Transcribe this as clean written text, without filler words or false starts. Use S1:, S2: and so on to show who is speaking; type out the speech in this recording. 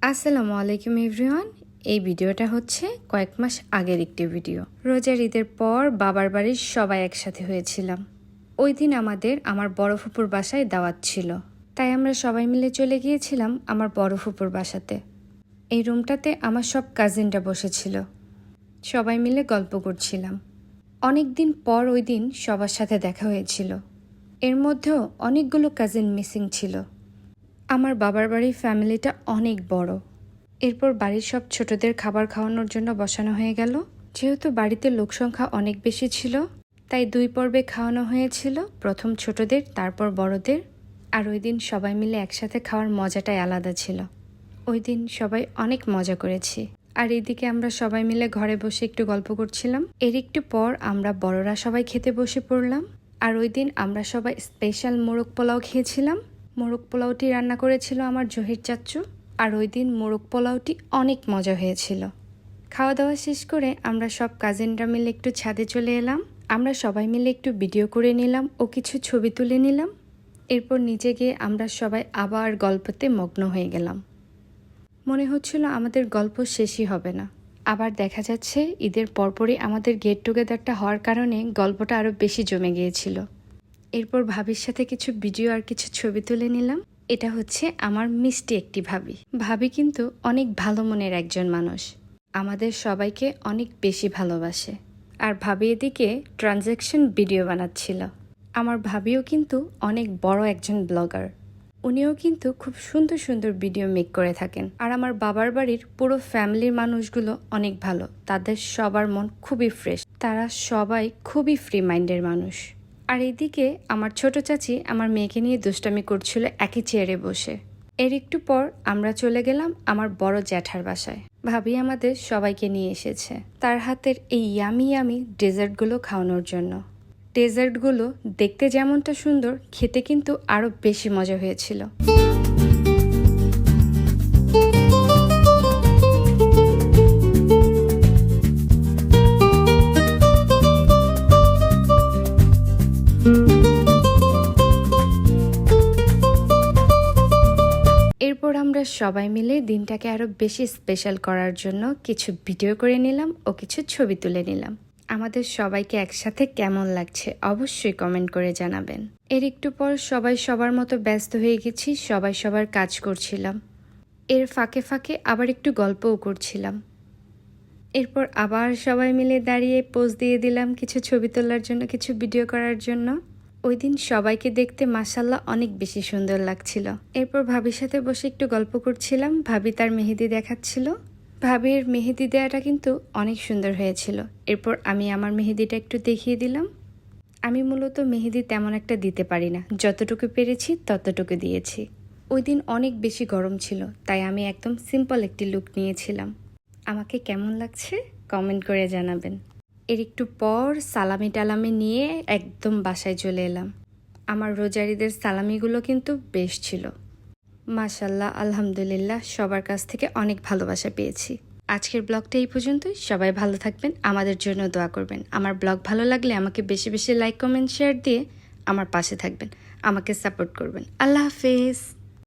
S1: আসসালামু আলাইকুম এভরিওয়ান। এই ভিডিওটা হচ্ছে কয়েক মাস আগের একটি ভিডিও। রোজার ঈদের পর বাবার বাড়ির সবাই একসাথে হয়েছিলাম। ওই দিন আমার বড় ফুপুর বাসায় দাওয়াত ছিল, তাই আমরা সবাই মিলে চলে গিয়েছিলাম আমার বড় ফুপুর বাসাতে। এই রুমটাতে আমার সব কাজিনরা বসেছিল, সবাই মিলে গল্প করছিলাম। অনেক দিন পর ওই দিন সবার সাথে দেখা হয়েছিল। এর মধ্যেও অনেকগুলো কাজিন মিসিং ছিল। আমার বাবার বাড়ির ফ্যামিলিটা অনেক বড়। এরপর বাড়ির সব ছোটদের খাবার খাওয়ানোর জন্য বসানো হয়ে গেল। যেহেতু বাড়িতে লোক সংখ্যা অনেক বেশি ছিল, তাই 2 পর্বে খাওয়ানো হয়েছিল, প্রথম ছোটদের, তারপর বড়দের। আর ওই দিন সবাই মিলে একসাথে খাওয়ার মজাটাই আলাদা ছিল। ওই দিন সবাই অনেক মজা করেছি। আর এইদিকে আমরা সবাই মিলে ঘরে বসে একটু গল্প করছিলাম। এর একটু পর আমরা বড়রা সবাই খেতে বসে পড়লাম। আর ওই দিন আমরা সবাই স্পেশাল মোরগ পোলাও খেয়েছিলাম। মোরগ পোলাওটি রান্না করেছিল আমার জহির চাচ্চু। আর ওই দিন মোরগ পোলাওটি অনেক মজা হয়েছিল। খাওয়া দাওয়া শেষ করে আমরা সব কাজিনরা মিলে একটু ছাদে চলে এলাম। আমরা সবাই মিলে একটু ভিডিও করে নিলাম ও কিছু ছবি তুলে নিলাম। এরপর নিচে গিয়ে আমরা সবাই আবার গল্পতে মগ্ন হয়ে গেলাম। মনে হচ্ছিল আমাদের গল্প শেষই হবে না। আবার দেখা যাচ্ছে ঈদের পরপরই আমাদের গেট টুগেদারটা হওয়ার কারণে গল্পটা আরও বেশি জমে গিয়েছিল। এরপর ভাবির সাথে কিছু ভিডিও আর কিছু ছবি তুলে নিলাম। এটা হচ্ছে আমার মিষ্টি একটি ভাবি। ভাবি কিন্তু অনেক ভালো মনের একজন মানুষ, আমাদের সবাইকে অনেক বেশি ভালোবাসে। আর ভাবি এদিকে ট্রানজ্যাকশন ভিডিও বানাচ্ছিল। আমার ভাবিও কিন্তু অনেক বড় একজন ব্লগার। উনিও কিন্তু খুব সুন্দর সুন্দর ভিডিও মেক করে থাকেন। আর আমার বাবার বাড়ির পুরো ফ্যামিলির মানুষগুলো অনেক ভালো, তাদের সবার মন খুবই ফ্রেশ, তারা সবাই খুবই ফ্রি মাইন্ডের মানুষ। আর এদিকে আমার ছোট চাচি আমার মেয়েকে নিয়ে দুষ্টামি করছিল একই চেয়ারে বসে। এর একটু পর আমরা চলে গেলাম আমার বড় জ্যাঠার বাসায়। ভাবি আমাদের সবাইকে নিয়ে এসেছে তার হাতের এই ইয়ামি ইয়ামি ডেজার্টগুলো খাওয়ানোর জন্য। ডেজার্টগুলো দেখতে যেমনটা সুন্দর, খেতে কিন্তু আরও বেশি মজা হয়েছিল। এরপর আমরা সবাই মিলে দিনটাকে আরও বেশি স্পেশাল করার জন্য কিছু ভিডিও করে নিলাম ও কিছু ছবি তুলে নিলাম। আমাদের সবাইকে একসাথে কেমন লাগছে অবশ্যই কমেন্ট করে জানাবেন। এর একটু পর সবাই সবার মতো ব্যস্ত হয়ে গেছি, সবাই সবার কাজ করছিলাম। এর ফাঁকে ফাঁকে আবার একটু গল্পও করছিলাম। এরপর আবার সবাই মিলে দাঁড়িয়ে পোজ দিয়ে দিলাম কিছু ছবি তোলার জন্য, কিছু ভিডিও করার জন্য। ওই দিন সবাইকে দেখতে মাশাল্লাহ অনেক বেশি সুন্দর লাগছিল। এরপর ভাবির সাথে বসে একটু গল্প করছিলাম। ভাবি তার মেহেদি দেখাচ্ছিল। ভাবির মেহেদি দেওয়াটা কিন্তু অনেক সুন্দর হয়েছিল। এরপর আমি আমার মেহেদিটা একটু দেখিয়ে দিলাম। আমি মূলত মেহেদি তেমন একটা দিতে পারি না, যতটুকু পেরেছি ততটুকু দিয়েছি। ওই দিন অনেক বেশি গরম ছিল, তাই আমি একদম সিম্পল একটি লুক নিয়েছিলাম। আমাকে কেমন লাগছে কমেন্ট করে জানাবেন। এর একটু পর সালামি টালামি নিয়ে একদম বাসায় চলে এলাম। আমার রোজার ঈদের সালামিগুলো কিন্তু বেশ ছিল। মাশাল্লাহ, আলহামদুলিল্লাহ, সবার কাছ থেকে অনেক ভালোবাসা পেয়েছি। আজকের ব্লগটা এই পর্যন্তই। সবাই ভালো থাকবেন, আমাদের জন্য দোয়া করবেন। আমার ব্লগ ভালো লাগলে আমাকে বেশি বেশি লাইক কমেন্ট শেয়ার দিয়ে আমার পাশে থাকবেন, আমাকে সাপোর্ট করবেন। আল্লাহ হাফেজ।